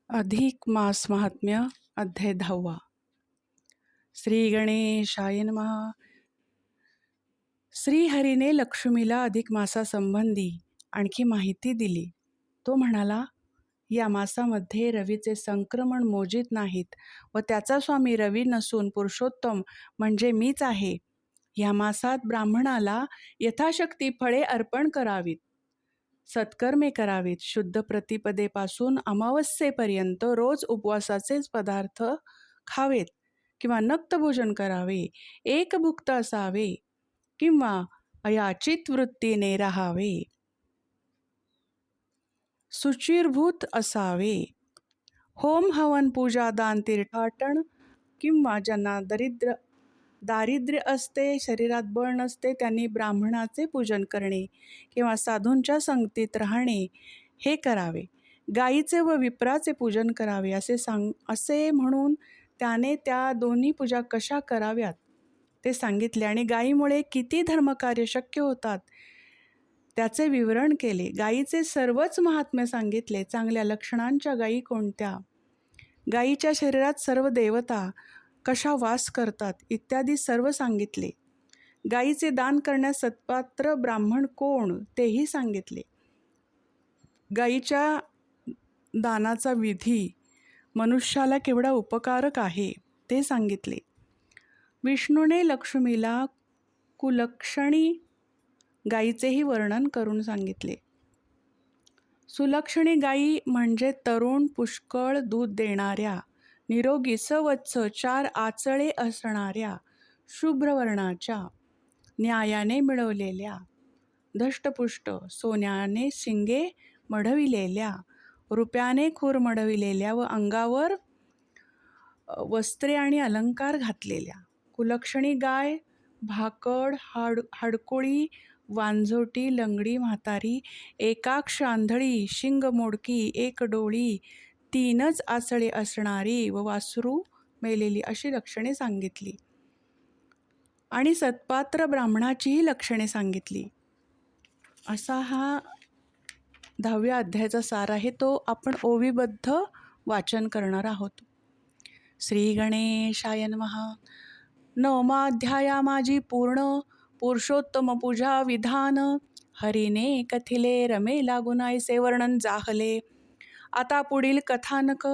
अधिक मास महात्म्य अध्याय 10. श्री गणेशाय नमः. श्रीहरीने लक्ष्मीला अधिक मासासंबंधी आणखी माहिती दिली. तो म्हणाला, या मासामध्ये रवीचे संक्रमण मोजित नाहीत व त्याचा स्वामी रवी नसून पुरुषोत्तम म्हणजे मीच आहे. या मासात ब्राह्मणाला यथाशक्ती फळे अर्पण करावीत, सत्कर्मे करावीत. शुद्ध प्रतिपदेपासून अमावस्येपर्यंत रोज उपवासाचेच पदार्थ खावेत किंवा नक्त भोजन करावे. एकभुक्त असावे किंवा अयाचित वृत्तीने राहावे. शुचिर्भूत असावे. होम हवन पूजा दान तीर्थाटन किंवा ज्यांना दारिद्र्य असते, शरीरात बळ नसते, त्यांनी ब्राह्मणाचे पूजन करणे किंवा साधूंच्या संगतीत राहणे हे करावे. गायीचे व विप्राचे पूजन करावे असे म्हणून त्याने त्या दोन्ही पूजा कशा कराव्यात ते सांगितले आणि गायीमुळे किती धर्मकार्य शक्य होतात त्याचे विवरण केले. गायीचे सर्वच महात्म्य सांगितले. चांगल्या लक्षणांच्या गायी कोणत्या, गायीच्या शरीरात सर्व देवता कशा वास करतात इत्यादी सर्व सांगितले. गायीचे दान करण्यास सत्पात्र ब्राह्मण कोण तेही सांगितले. गायीच्या दानाचा विधी मनुष्याला केवढा उपकारक आहे ते सांगितले. विष्णूने लक्ष्मीला कुलक्षणी गायीचेही वर्णन करून सांगितले. सुलक्षणी गायी म्हणजे तरुण, पुष्कळ दूध देणाऱ्या, निरोगी, सवत्स, 4 आचळे असणाऱ्या, शुभ्रवर्णाच्या, न्यायाने मिळवलेल्या, धष्टपुष्ट, सोन्याने शिंगे मढविलेल्या, रुप्याने खूर मढविलेल्या व अंगावर वस्त्रे आणि अलंकार घातलेल्या. कुलक्षणी गाय भाकड, हाडकुळी, वांझोटी, लंगडी, म्हातारी, एकाक्ष, आंधळी, शिंग मोडकी, एक डोळी, 3च आचळे असणारी व वासरू मेलेली अशी लक्षणे सांगितली आणि सत्पात्र ब्राह्मणाचीही लक्षणे सांगितली. असा हा 10व्या अध्यायाचा सार आहे. तो आपण ओवीबद्ध वाचन करणार आहोत. श्री गणेशाय नमः. 9वा अध्याया माझी पूर्ण. पुरुषोत्तम पूजा विधान. हरीने कथिले रमे लागून ऐसे वर्णन जाहले. आता पुढील कथानक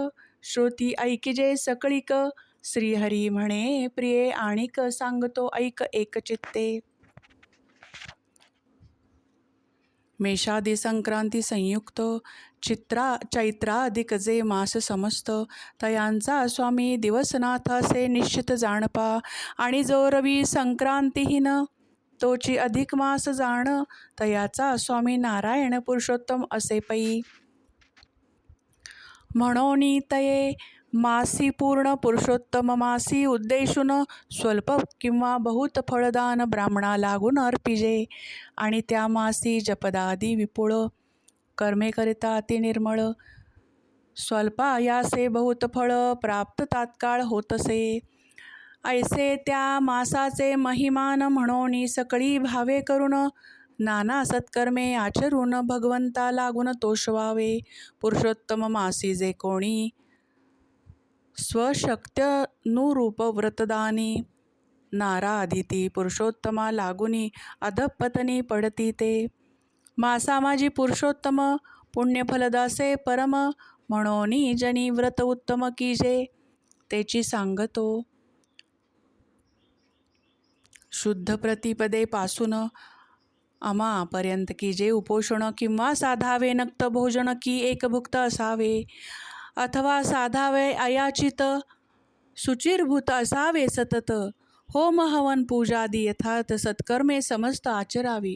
श्रोती ऐकिजे सकळीक. श्रीहरी म्हणे, प्रिये आणिक सांगतो ऐक एकचित्ते. मेषादी संक्रांती संयुक्त चैत्राधिक जे मास समस्त, तयांचा स्वामी दिवसनाथ असे निश्चित जाणपा. आणि जो रवी संक्रांतीहीन तोची अधिक मास जाण, तयाचा स्वामी नारायण पुरुषोत्तम असे पै. म्हणोनी तये मासी पूर्ण पुरुषोत्तम मासी उद्देशून स्वल्प किंवा बहुत फळदान ब्राह्मणा लागून अर्पिजे. आणि त्या मासी जपदादी विपुळ, कर्मे करिता अति निर्मळ, स्वल्पा यासे बहुत फळ प्राप्त तात्काळ होतसे. ऐसे त्या मासाचे महिमान म्हणोनी सकळी भावे करून, नाना सत्कर्मे आचरून भगवंता लागून तोषवावे. पुरुषोत्तम मासी जे कोणी स्वशक्त्यनुरूप व्रतदानी, नाराधिती पुरुषोत्तमा लागुनी अधपतनी पडती ते. मासा माझी पुरुषोत्तम पुण्यफलदासे परम, म्हणोनी जनी व्रत उत्तम कीजे तेची सांगतो. शुद्ध प्रतिपदेपासून अमापर्यंत की जे उपोषण किंवा साधावे नक्त भोजन की एकभुक्त असावे, अथवा साधावे अयाचित, शुचिर्भूत असावे सतत. होम हवन पूजादी यथार्थ सत्कर्मे समस्त आचरावी.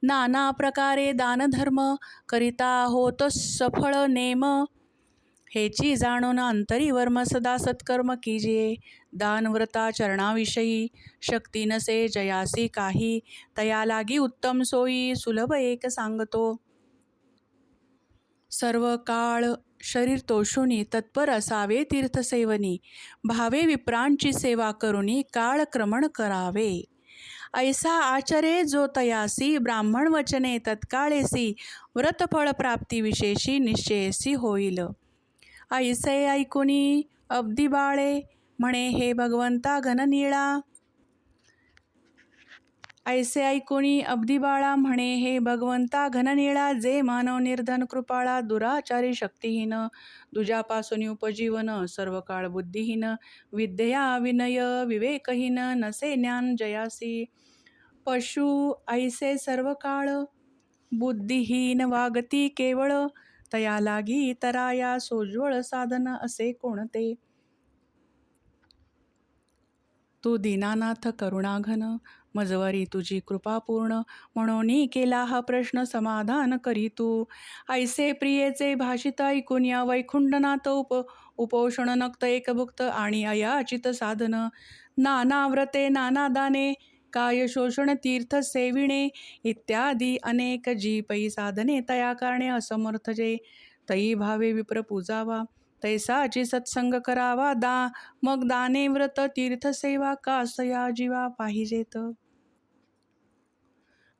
नाना प्रकारे दानधर्म करिता होत सफळ नेम, हेची जाणून अंतरी वर्म सदा सत्कर्म कीजिये. दानव्रता चरणाविषयी शक्ती नसे जयासी काही, तया लागी उत्तम सोयी सुलभ एक सांगतो. सर्व काळ शरीर तोषुनी तत्पर असावे तीर्थसेवनी, भावे विप्रांची सेवा करुनी काळक्रमण करावे. ऐसा आचरे जो तयासी ब्राह्मण वचने तत्काळेसी, व्रतफळ प्राप्ती विशेषी निश्चयसी होईल. ऐसे ऐकुनी अब्दी बाळे म्हणे हे भगवंता घननीळा. ऐसे ऐकुनी अब्दी बाळा म्हणे हे भगवंता घननीळा. जे मानव निर्धन कृपाळा दुराचारी शक्तिहीन दुजापासून उपजीवन सर्व काळ बुद्धिहीन विद्या विनय विवेकहीन नसे ज्ञान जयासी. पशु ऐसे सर्व काळ बुद्धिहीन वागती केवळ तया लागी तराया सोज्वळ साधन असे कोणते. तू दीनानाथ करुणाघन मजवरी तुझी कृपा पूर्ण म्हणून केला हा प्रश्न समाधान करी तू. ऐसे प्रियेचे भाषित ऐकून या वैकुंठनाथ उपोषण नक्त एकभुक्त आणि अयाचित साधन नाना व्रते नाना दाने काय शोषण तीर्थ सेविणे इत्यादी अनेक जी पै साधने तया कारणे असमर्थ जे तई भावे विप्र पूजावा तैसाची सत्संग करावा मग दाने व्रत तीर्थसेवा कासया जीवा पाहिजेत.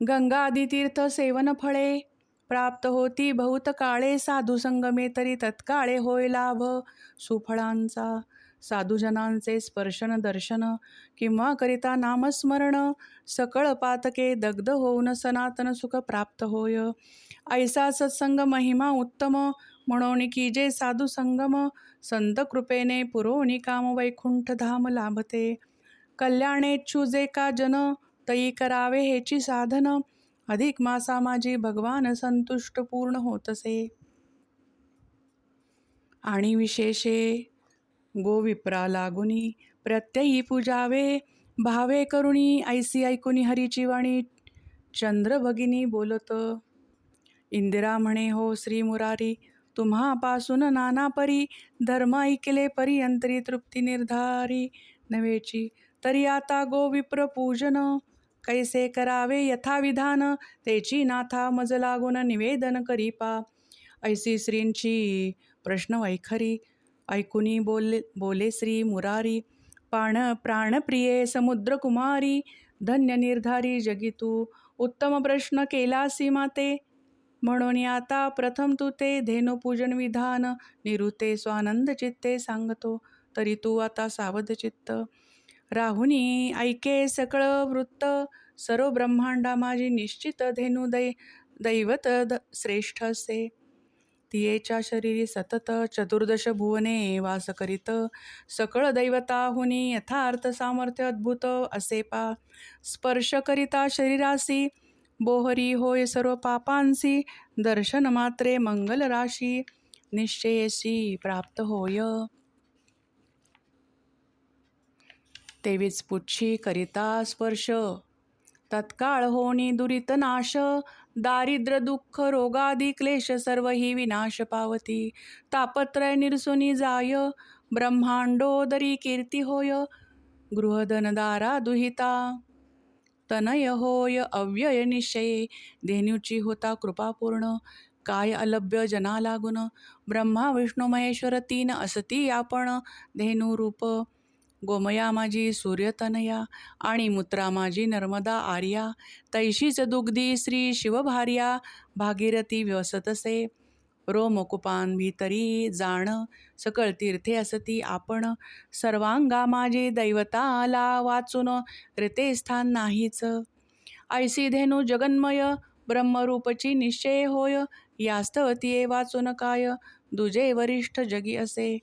गंगादी तीर्थ सेवन फळे प्राप्त होती बहुत काळे साधू संगमे तरी तत्काळे होय लाभ सुफळांचा. साधुजनांचे स्पर्शन दर्शन किंवा करिता नामस्मरण सकळ पातके दग्ध होऊन सनातन सुख प्राप्त होय. ऐसा सत्संग महिमा उत्तम म्हणून की जे साधू संगम संत कृपेने पुरोनी काम वैकुंठ धाम लाभते. कल्याणेच्छू जे का जन तई करावे हेची साधन अधिक मासा माझी भगवान संतुष्ट पूर्ण होतसे. आणि विशेषे गोविप्रा लागुनी प्रत्ययी पूजावे भावे करुणी ऐसी ऐकुनी हरीची वाणी चंद्र भगिनी बोलत. इंदिरा म्हणे हो श्री मुरारी तुम्हापासून नाना परी धर्म ऐकले परियंतरी तृप्ती निर्धारी नव्हेची. तरी आता गोविप्र पूजन कैसे करावे यथाविधान तेची नाथा मज लागून निवेदन करी पा. ऐसी श्रींची प्रश्न वैखरी ऐकुनी बोले श्री मुरारी प्राणप्रिये समुद्रकुमारी धन्य निर्धारी जगितू उत्तम प्रश्न केलासी माते. म्हणून आता प्रथम तू ते धेनुपूजन विधान निरुते स्वानंद चित्ते सांगतो. तरी तू आता सावध चित्त राहुनी ऐके सकळ वृत्त सर्व ब्रह्मांडा माझी निश्चित धेनु दैवत श्रेष्ठ असे. तियेच्या शरीरी सतत चतुर्दश भुवने वास करीत सकळ दैवताहुनी यथार्थ सामर्थ्य अद्भुत असे पा. स्पर्श करिता शरीरासी बोहरी होय सर्व पापांसी दर्शन मात्रे मंगल राशी निश्चयेसी प्राप्त होय. तेवीच पुच्छी करिता स्पर्श तत्काळ होणी दुरित नाश दारिद्र्य दुःख रोगादी क्लेश सर्व ही विनाश पावती. तापत्रय निरसुनी जाय ब्रह्मांडोदरी कीर्ती होय गृहधनदारा दुहिता तनय होय अव्यय निश्चये. धेनुची होता कृपापूर्ण काय अलभ्य जना लागून ब्रह्मा विष्णू महेश्वर तीन असती आपण धेनु रूप. गोमया माझी सूर्यतनया आणि मूत्रा माझी नर्मदा आर्या तैशीच दुग्धी श्री शिवभार्या भागीरथी व्यसतसे. रोमकुपान भीतरी जाण सकळ तीर्थे असती आपण सर्वांगा माझी दैवताला वाचून रिते स्थान नाहीच. ऐसी धेनु जगन्मय ब्रह्मरूपची निश्चय होय यास्तव तिये वाचून काय दुजे वरिष्ठ जगी असे.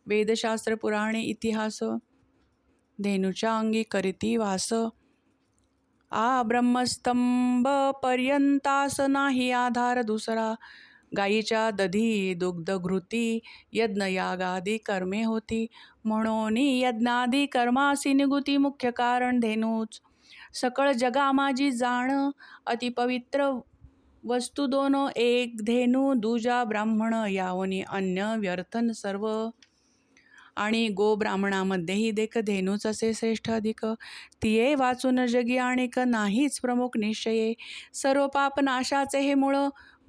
वेदशास्त्र पुराणे इतिहास धेनुच्या अंगी करीती वास ब्रह्मस्तंभ पर्यंतास नाही आधार दुसरा. गायीच्या दधी दुग्धघृती यज्ञयागादी कर्मे होती म्हणून यज्ञादी कर्मासी निगुती मुख्य कारण धेनूच. सकळ जगा माझी जाण अतिपवित्र वस्तू दोन एक धेनू दुजा ब्राह्मण यावनी अन्य व्यर्थन सर्व. आणि गो ब्राह्मणामध्येही देख धेनूच असे श्रेष्ठ अधिक. तिये वाचून जगी आणिक नाहीच प्रमुख निश्चये. सर्व पाप नाशाचे हे मूळ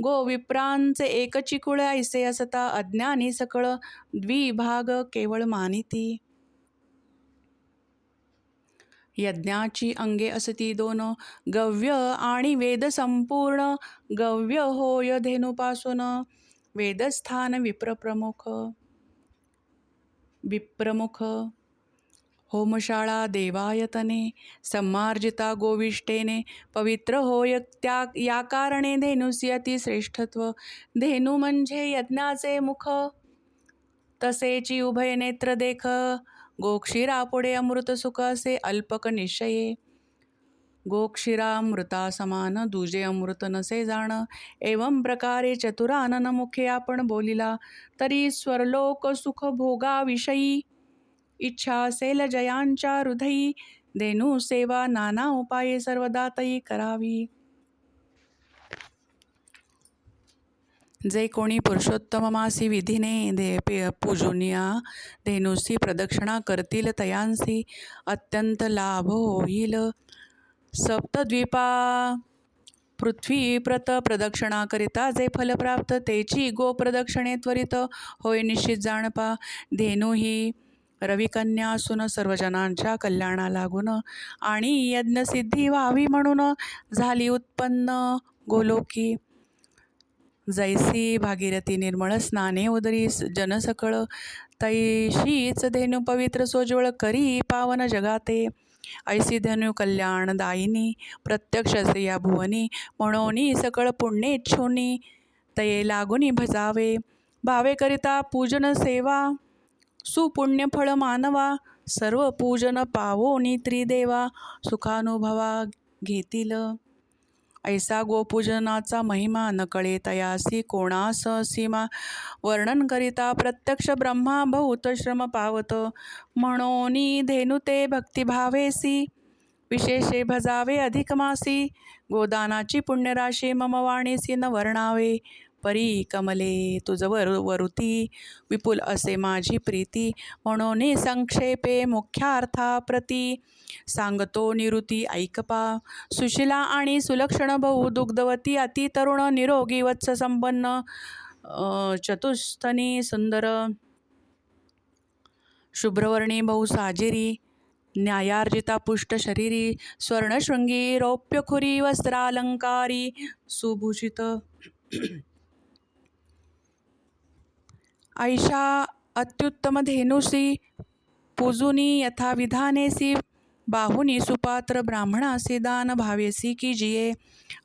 गो विप्रांचे एकची कुळ ऐसे असता अज्ञानी सकळ द्विभाग केवळ मानिती. यज्ञाची अंगे असती दोन गव्य आणि वेद संपूर्ण. गव्य होय धेनुपासून वेदस्थान विप्र प्रमुख. विप्रमुख होमशाळा देवायतने सम्मार्जिता गोविष्टेने पवित्र होय त्या या कारणे धेनुसी अतिश्रेष्ठत्व. धेनू म्हणजे यज्ञाचे मुख, तसेची उभय नेत्र देख. गोक्षीरापुढे अमृत सुख असे अल्पक निश्चये. गोक्षीरामृता समान दुजे अमृत नसे जाण. एवं प्रकारे चतुरानन मुखे आपण बोलिला, तरी स्वर्लोक सुख भोगाविषयी इच्छा असेल जयांच्या हृदयी. धेनू सेवा नाना उपाये सर्वदा तई करावी. जे कोणी पुरुषोत्तममासी विधीने पूजनीया धेनुसी प्रदक्षिणा करतील तयांसी अत्यंत लाभ होईल. सप्तद्वीपा पृथ्वी प्रत प्रदक्षिणा करिता जे फल प्राप्त, तेची गोप्रदक्षिणे त्वरित होय निश्चित जाणपा. धेनू ही रविकन्या असून सर्वजनांच्या कल्याणा लागून आणि यज्ञसिद्धी व्हावी म्हणून झाली उत्पन्न गोलोकी. जैसी भागीरथी निर्मळ स्नाने उदरी जनसकळ, तैशीच धेनू पवित्र सोज्वळ करी पावन जगाते. ऐसी धेनू कल्याणदायिनी प्रत्यक्ष या भुवनी, म्हणून सकळ पुण्येच्छुनी तये लागुनी भजावे. भावे करिता पूजन सेवा सुपुण्य फळ मानवा. सर्व पूजन पावोनी त्रिदेवा सुखानुभवा घेतील. ऐसा गोपूजनाचा महिमा न कळे तयासी कोणास सीमा. वर्णन करिता प्रत्यक्ष ब्रह्मा बहुत श्रम पावत, म्हणून धेनू ते भक्तिभावेसी विशेषे भजावे अधिक मासी. गोदानाची पुण्यराशी मम वाणीसी न वर्णावे. परी कमले तुझ वरुती विपुल असे माझी प्रीती, म्हणून संक्षेपे मुख्यार्थाप्रती सांगतो निवृत्ती ऐकपा. सुशिला आणि सुलक्षण बहु दुग्धवती अति तरुण निरोगी वत्स संपन्न चतुस्थनी सुंदर शुभ्रवर्णी बहुसाजिरी न्यायार्जिता पुष्ट शरीरी स्वर्णशृंगी रौप्यखुरी वस्त्रालंकारी सुभूषित. ऐशा अत्युत्तम धेनुसी पूजुनी यथाविधानेसी, बाहुनी सुपात्र ब्राह्मणासी दान भावेसी कीजिये.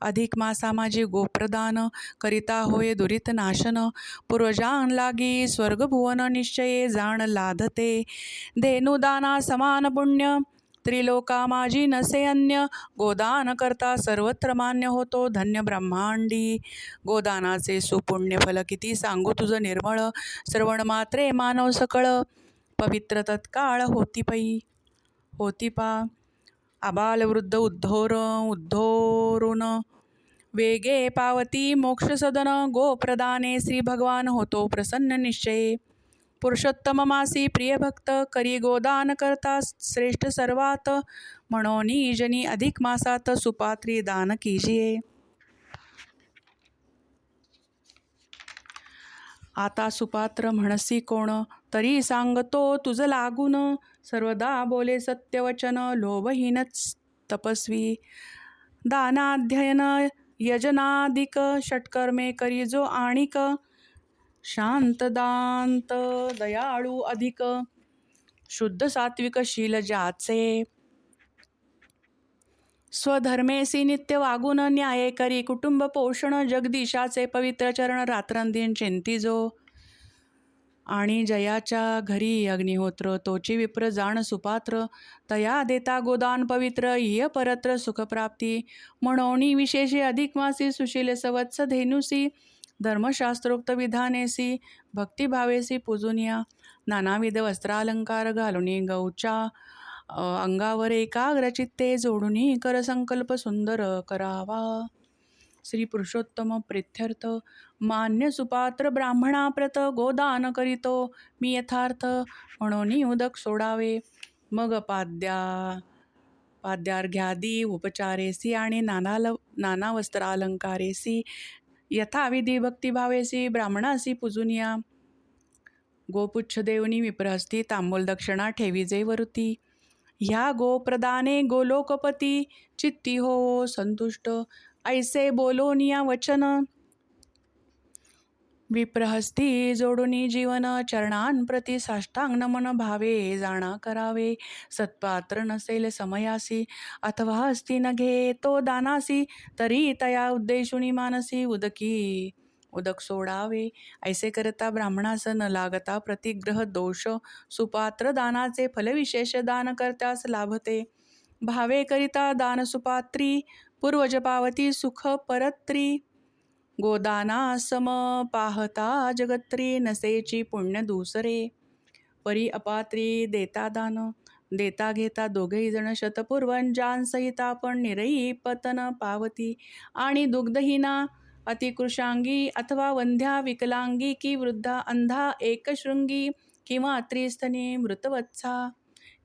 अधिक मासा माझी गोप्रदान करिता होय दुरित नाशन, पूर्वजान लागी स्वर्गभुवन निश्चये जाण लाधते. धेनुदाना समान पुण्य त्रिलोका माझी नसे अन्य, गोदान करता सर्वत्र मान्य होतो धन्य ब्रह्मांडी. गोदानाचे सुपुण्य फल किती सांगू तुझ निर्मळ, श्रवण मात्रे मानव सकळ पवित्र तत्काळ होती पा. आबाल वृद्ध उद्धोरून वेगे पावती मोक्ष सदन, गोप्रदाने श्री भगवान होतो प्रसन्न निश्चये. पुरुषोत्तम मासी प्रिय भक्त करी गोदान करता श्रेष्ठ सर्वात, म्हणून जनी अधिक मासात सुपात्री दान कीजिये. आता सुपात्र म्हणसी कोण तरी सांगतो तुझ लागून, सर्वदा बोले सत्यवचन लोभहीनच तपस्वी. दानाध्ययन यजनादिक षटकर्मे करी जो आणिक, शांत दांत दयाळू अधिक शुद्ध सात्विक शील ज्याचे. स्वधर्मेसी नित्य वागून न्याये करी कुटुंब पोषण, जगदीशाचे पवित्र चरण रात्रंदिन चिंती जो. आणि जयाच्या घरी अग्निहोत्र तोची विप्र जाण सुपात्र, तया देता गोदान पवित्र इय परत्र सुखप्राप्ती. म्हणून विशेषे अधिक मासी सुशील सवत्स धेनुसी, धर्मशास्त्रोक्त विधानेसी भक्तिभावेसी पूजुनिया. नानाविध वस्त्रालंकार घालुनी गौच्या अंगावर एकाग्र चित्ते जोडुनी कर संकल्प सुंदर करावा. श्री पुरुषोत्तम प्रित्यर्थ मान्य सुपात्र ब्राह्मणाप्रत, गोदान करीतो मी यथार्थ म्हणून उदक सोडावे. मग पाद्यार्घ्यादी उपचारेसी आणि नाना वस्त्रालंकारेसी यथाविधी भक्तिभावेसी ब्राह्मणासी पूजुनिया. गोपुच्छ देवनी विप्रहस्ती तांबूल दक्षिणा ठेवीजे वरुती. ह्या गोप्रदाने गोलोकपती चित्ती हो संतुष्ट. ऐसे बोलोनिया वचन विप्रहस्ती जोडुनी जीवन चरणांप्रती साष्टांग नमन भावे जाणा करावे. सत्पात्र नसेल समयासी अथवा हस्ती न घे तो दानासी तरी तया उद्देशुनी मानसी उदक सोडावे. ऐसे करता ब्राह्मणास न लागता प्रतिग्रह दोष सुपात्र दानाचे फलविशेष दान करत्यास लाभते. भावे करिता दान सुपात्री पूर्वज पावती सुख परत्री. गोदाना सम पाहता जगत्री नसेची पुण्य दुसरे. परी अपात्री देता दान देता घेता दोघेही जण शतपूर्वजांसहित आपण निरयी पतन पावती. आणि दुग्धहीना अतिकृशांगी अथवा वंध्या विकलांगी की वृद्धा अंधा एकशृंगी किंवा त्रिस्तनी मृतवत्सा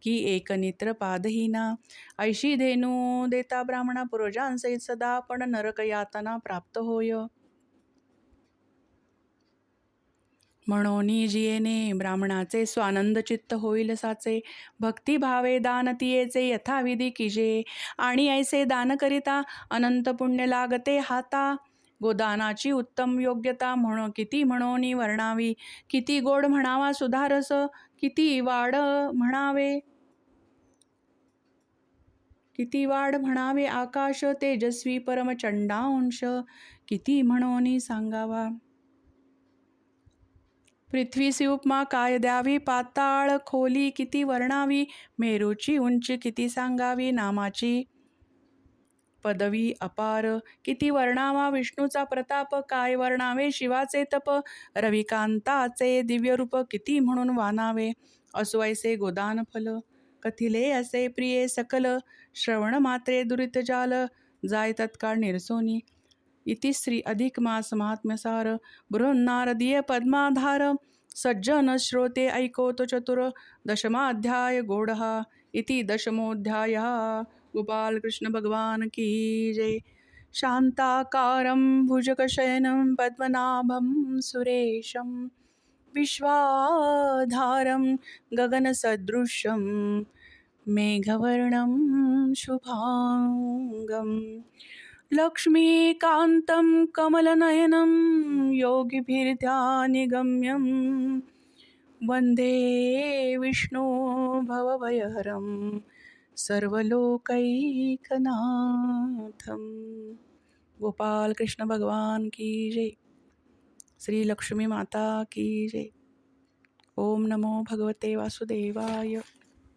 की एकनित्र पादहीना ऐशी धेनू देता ब्राह्मणा पूर्वजांसहित सदा पण नरक यातना प्राप्त होय. म्हणोनी जियेने ब्राह्मणाचे स्वानंद चित्त होईल साचे. भक्तिभावे दान तियेचे यथाविधी किजे. आणि ऐसे दान करिता अनंत पुण्य लागते हाता. गोदानाची उत्तम योग्यता किती म्हणोनी वर्णावी. किती गोड म्हणावा सुधारस किती वाढ म्हणावे आकाश तेजस्वी परमचंडांश. किती म्हणोनी सांगावा. पृथ्वीसी उपमा काय द्यावी. पाताळ खोली किती वर्णावी. मेरूची उंची किती सांगावी. नामाची पदवी अपार किती वर्णावा. विष्णूचा प्रताप काय वर्णावे. शिवाचे तप रविकांताचे दिव्यरूप किती म्हणून वानावे. असो ऐसे गोदान फल कथिले असे प्रिये सकल. श्रवण मात्रे दुरित जाल जाय तत्काळ निरसोनी. इति श्री अधिक मास महात्म्यसार बृहन्नारदीय पद्माधार. सज्जन श्रोते ऐकोत चतुर दशमाध्याय गोडहा. इति दशमोऽध्यायः. गोपाल कृष्ण भगवान की जय. शांताकारं भुजगशयनं पद्मनाभं सुरेशं. विश्वाधारं गगनसदृशं मेघवर्णं शुभांगं. लक्ष्मीकान्तं कमलनयनं योगिभिर्ध्यानगम्यं. वन्दे विष्णु भवभयहरं सर्वलोकैकनाथं. गोपाल कृष्ण भगवान की जय. श्री लक्ष्मी माता की जय. ओम नमो भगवते वासुदेवाय.